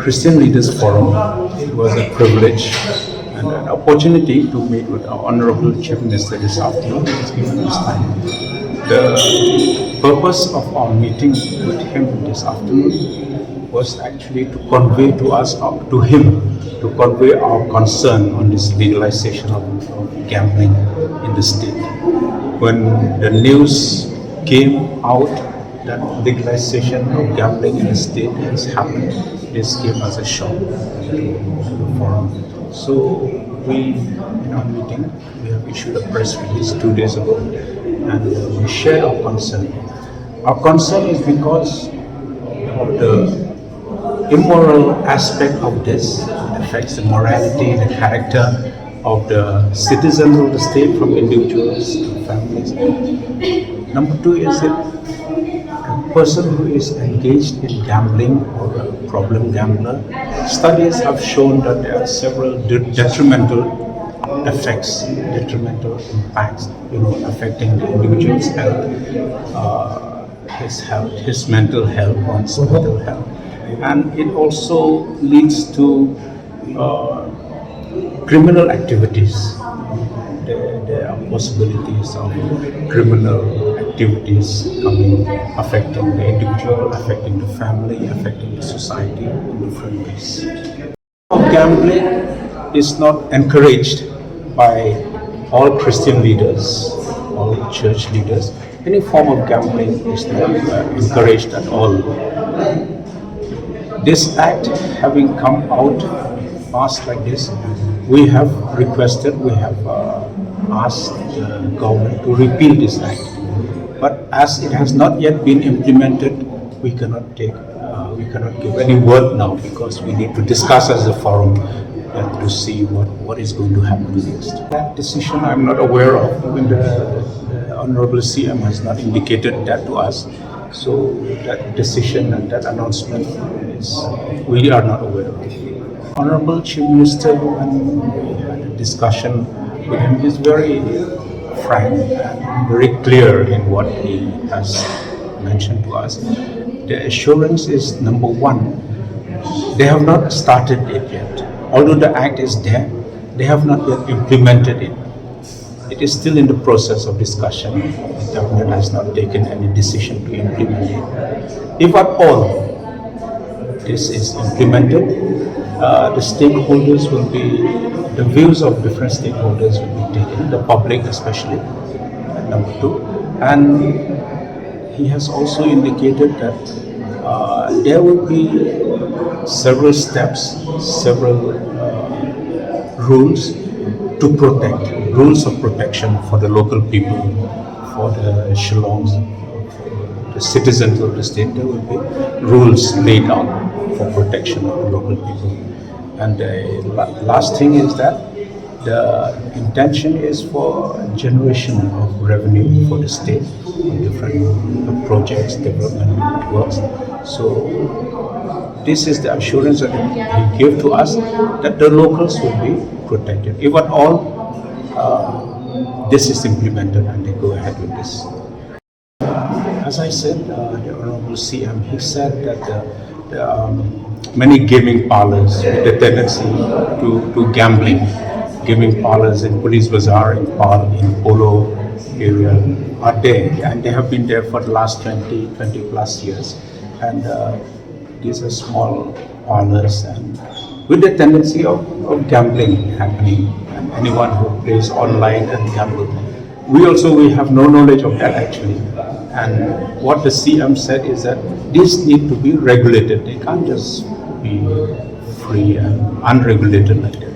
Christian Leaders Forum. It was a privilege and an opportunity to meet with our Honorable Chief Minister this afternoon. He's given us time. The purpose of our meeting with him this afternoon was actually to convey to him our concern on this legalization of gambling in the state. When the news came out that legalization of gambling in the state has happened, this gave us a shock to the forum. So we, in our meeting, we have issued a press release 2 days ago, and we shared our concern. Our concern is because of the immoral aspect of this. It affects the morality, the character of the citizens of the state, from individuals to families. Number 2 is that a person who is engaged in gambling or a problem gambler, studies have shown that there are several detrimental effects, detrimental impacts, affecting the individual's health, his mental health, one's mental health. And it also leads to criminal activities. There are possibilities of criminal activities affecting the individual, affecting the family, affecting the society in different ways. Gambling is not encouraged by all Christian leaders, all church leaders. Any form of gambling is not encouraged at all. This act having come out fast like this, we have asked the government to repeal this act. But as it has not yet been implemented, we cannot give any word now, because we need to discuss as a forum and to see what is going to happen next. That decision I'm not aware of. Even the Honorable CM has not indicated that to us. So that decision and that announcement we are not aware of. Honorable Chief Minister, when we had a discussion with him, is very frank and very clear in what he has mentioned to us. The assurance is, number 1, they have not started it yet. Although the act is there, they have not yet implemented it. It is still in the process of discussion. The government has not taken any decision to implement it. If at all this is implemented, the stakeholders will be, the views of different stakeholders will be taken, the public especially, number 2. And he has also indicated that there will be several steps, several rules to protect, rules of protection for the local people, for the Shillongs, for the citizens of the state. There will be rules laid out for protection of the local people. And the last thing is that the intention is for generation of revenue for the state on different projects, development works. So this is the assurance that he gave to us, that the locals will be protected. If at all this is implemented and they go ahead with this. As I said, the Honorable CM, he said that many gaming parlors with a tendency to gambling, gaming parlors in Police Bazaar, in Polo area are there, and they have been there for the last 20 plus years. And these are small parlors and with the tendency of gambling happening, and anyone who plays online and gamble. We have no knowledge of that actually. And what the CM said is that these need to be regulated. They can't just be free and unregulated like that.